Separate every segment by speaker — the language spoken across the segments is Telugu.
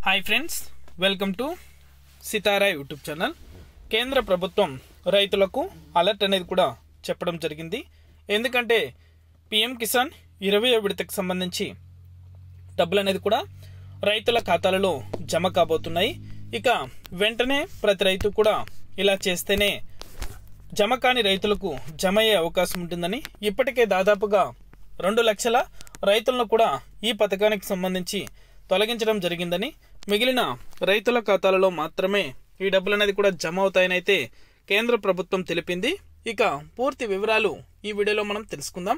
Speaker 1: Hi friends, welcome to Sitara YouTube channel. కేంద్ర ప్రభుత్వం రైతులకు అలర్ట్ అనేది కూడా చెప్పడం జరిగింది. ఎందుకంటే పిఎం కిసాన్ 20వ విడతకు సంబంధించి డబ్బులు అనేది కూడా రైతుల ఖాతాలలో జమ కాబోతున్నాయి. ఇక వెంటనే ప్రతి రైతు కూడా ఇలా చేస్తేనే జమ కాని రైతులకు జమ అయ్యే అవకాశం ఉంటుందని, ఇప్పటికే దాదాపుగా 2 లక్షల రైతులను కూడా ఈ పథకానికి సంబంధించి తొలగించడం జరిగిందని, మిగిలిన రైతుల ఖాతాలలో మాత్రమే ఈ డబ్బులు అనేది కూడా జమ అవుతాయని అయితే కేంద్ర ప్రభుత్వం తెలిపింది. ఇక పూర్తి వివరాలు ఈ వీడియోలో మనం తెలుసుకుందాం.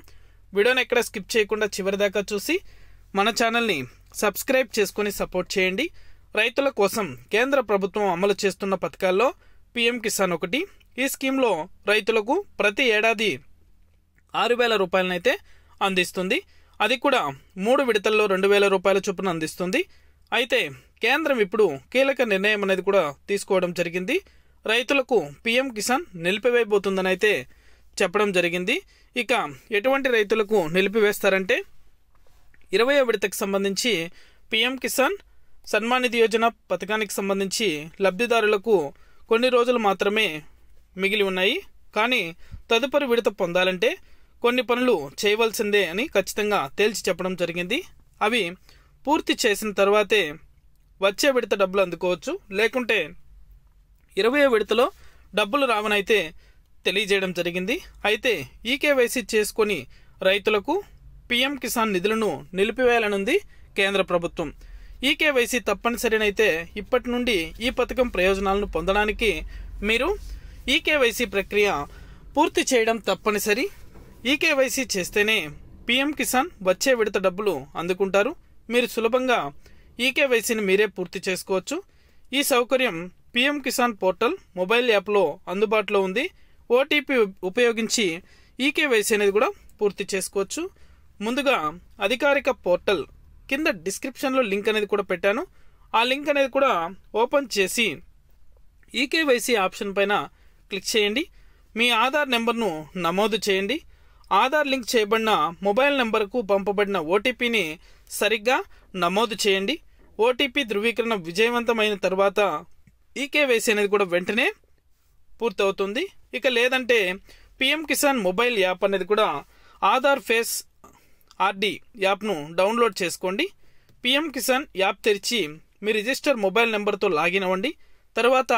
Speaker 1: వీడియోని ఎక్కడ స్కిప్ చేయకుండా చివరి దాకా చూసి మన ఛానల్ని సబ్స్క్రైబ్ చేసుకొని సపోర్ట్ చేయండి. రైతుల కోసం కేంద్ర ప్రభుత్వం అమలు చేస్తున్న పథకాల్లో పిఎం కిసాన్ ఒకటి. ఈ స్కీమ్లో రైతులకు ప్రతి ఏడాది 6,000 రూపాయలనైతే అందిస్తుంది. అది కూడా 3 విడతల్లో 2,000 రూపాయల చొప్పున అందిస్తుంది. అయితే కేంద్రం ఇప్పుడు కీలక నిర్ణయం అనేది కూడా తీసుకోవడం జరిగింది. రైతులకు పిఎం కిసాన్ నిలిపివేయబోతుందని అయితే చెప్పడం జరిగింది. ఇక ఎటువంటి రైతులకు నిలిపివేస్తారంటే 20వ విడతకు సంబంధించి పిఎం కిసాన్ సన్మాన్ నిధి యోజన పథకానికి సంబంధించి లబ్ధిదారులకు కొన్ని రోజులు మాత్రమే మిగిలి ఉన్నాయి. కానీ తదుపరి విడత పొందాలంటే కొన్ని పనులు చేయవలసిందే అని ఖచ్చితంగా తేల్చి చెప్పడం జరిగింది. అవి పూర్తి చేసిన తర్వాతే వచ్చే విడత డబ్బులు అందుకోవచ్చు, లేకుంటే 20వ విడతలో డబ్బులు రావనైతే తెలియజేయడం జరిగింది. అయితే ఈకేవైసీ చేసుకొని రైతులకు పిఎం కిసాన్ నిధులను నిలిపివేయాలనుంది కేంద్ర ప్రభుత్వం. ఈకేవైసీ తప్పనిసరినైతే ఇప్పటి నుండి ఈ పథకం ప్రయోజనాలను పొందడానికి మీరు ఈకేవైసీ ప్రక్రియ పూర్తి చేయడం తప్పనిసరి. ఈకేవైసీ చేస్తేనే పిఎం కిసాన్ వచ్చే విడత డబ్బులు అందుకుంటారు. మీరు సులభంగా ఈకేవైసీని మీరే పూర్తి చేసుకోవచ్చు. ఈ సౌకర్యం పిఎం కిసాన్ పోర్టల్ మొబైల్ యాప్లో అందుబాటులో ఉంది. ఓటీపీ ఉపయోగించి ఈకేవైసీ అనేది కూడా పూర్తి చేసుకోవచ్చు. ముందుగా అధికారిక పోర్టల్ కింద డిస్క్రిప్షన్లో లింక్ అనేది కూడా పెట్టాను. ఆ లింక్ అనేది కూడా ఓపెన్ చేసి ఈకేవైసీ ఆప్షన్ పైన క్లిక్ చేయండి. మీ ఆధార్ నెంబర్ను నమోదు చేయండి. ఆధార్ లింక్ చేయబడిన మొబైల్ నెంబర్కు పంపబడిన ఓటీపీని సరిగ్గా నమోదు చేయండి. ఓటీపీ ధృవీకరణ విజయవంతమైన తర్వాత ఈకేవైసీ అనేది కూడా వెంటనే పూర్తవుతుంది. ఇక లేదంటే పిఎం కిసాన్ మొబైల్ యాప్ అనేది కూడా ఆధార్ ఫేస్ ఆర్డి యాప్ను డౌన్లోడ్ చేసుకోండి. పిఎం కిసాన్ యాప్ తెరిచి మీ రిజిస్టర్ మొబైల్ నెంబర్తో లాగిన్ అవ్వండి. తర్వాత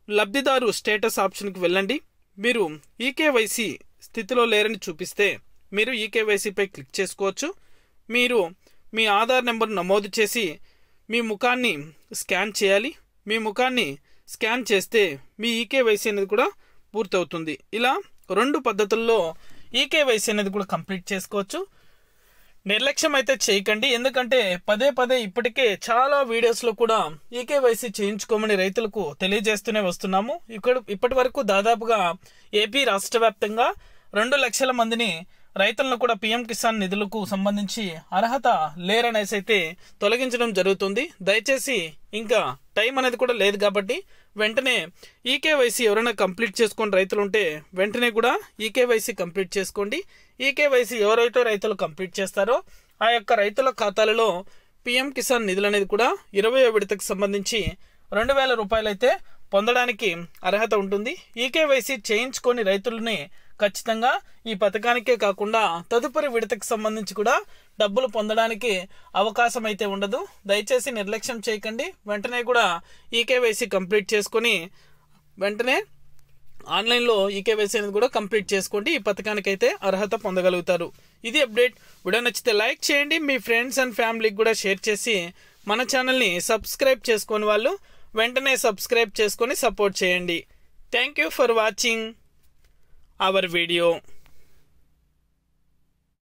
Speaker 1: లబ్ధిదారు స్టేటస్ ఆప్షన్కి వెళ్ళండి. మీరు ఈకేవైసీ స్థితిలో లేరని చూపిస్తే మీరు ఈకేవైసీపై క్లిక్ చేసుకోవచ్చు. మీరు మీ ఆధార్ నెంబర్ నమోదు చేసి మీ ముఖాన్ని స్కాన్ చేయాలి. మీ ముఖాన్ని స్కాన్ చేస్తే మీ ఈకేవైసీ అనేది కూడా పూర్తవుతుంది. ఇలా 2 పద్ధతుల్లో ఈకేవైసీ అనేది కూడా కంప్లీట్ చేసుకోవచ్చు. నిర్లక్ష్యం అయితే చేయకండి. ఎందుకంటే పదే ఇప్పటికే చాలా వీడియోస్లో కూడా ఈకేవైసీ చేయించుకోమని రైతులకు తెలియజేస్తూనే వస్తున్నాము. ఇప్పటి వరకు దాదాపుగా ఏపీ రాష్ట్ర వ్యాప్తంగా 2 లక్షల మందిని రైతులను కూడా పిఎం కిసాన్ నిధులకు సంబంధించి అర్హత లేరనేసి అయితే తొలగించడం జరుగుతుంది. దయచేసి ఇంకా టైం అనేది కూడా లేదు కాబట్టి వెంటనే ఈకేవైసీ ఎవరైనా కంప్లీట్ చేసుకొని రైతులు ఉంటే వెంటనే కూడా ఈకేవైసీ కంప్లీట్ చేసుకోండి. ఈకేవైసీ ఎవరైతే రైతులు కంప్లీట్ చేస్తారో ఆ యొక్క రైతుల ఖాతాలలో పిఎం కిసాన్ నిధులు అనేది కూడా 20వ విడతకు సంబంధించి 2,000 రూపాయలు అయితే పొందడానికి అర్హత ఉంటుంది. ఈకేవైసీ చేయించుకొని రైతులని ఖచ్చితంగా ఈ పథకానికే కాకుండా తదుపరి విడతకు సంబంధించి కూడా డబ్బులు పొందడానికి అవకాశం అయితే ఉండదు. దయచేసి నిర్లక్ష్యం చేయకండి. వెంటనే కూడా ఈకేవైసీ కంప్లీట్ చేసుకొని వెంటనే ఆన్లైన్లో ఈకేవైసీ అనేది కూడా కంప్లీట్ చేసుకోండి. ఈ పథకానికి అయితే అర్హత పొందగలుగుతారు. ఇది అప్డేట్. వీడియో నచ్చితే లైక్ చేయండి. మీ ఫ్రెండ్స్ అండ్ ఫ్యామిలీకి కూడా షేర్ చేసి మన ఛానల్ని సబ్స్క్రైబ్ చేసుకొని వాళ్ళు వెంటనే సబ్స్క్రైబ్ చేసుకొని సపోర్ట్ చేయండి. Thank you for watching our video.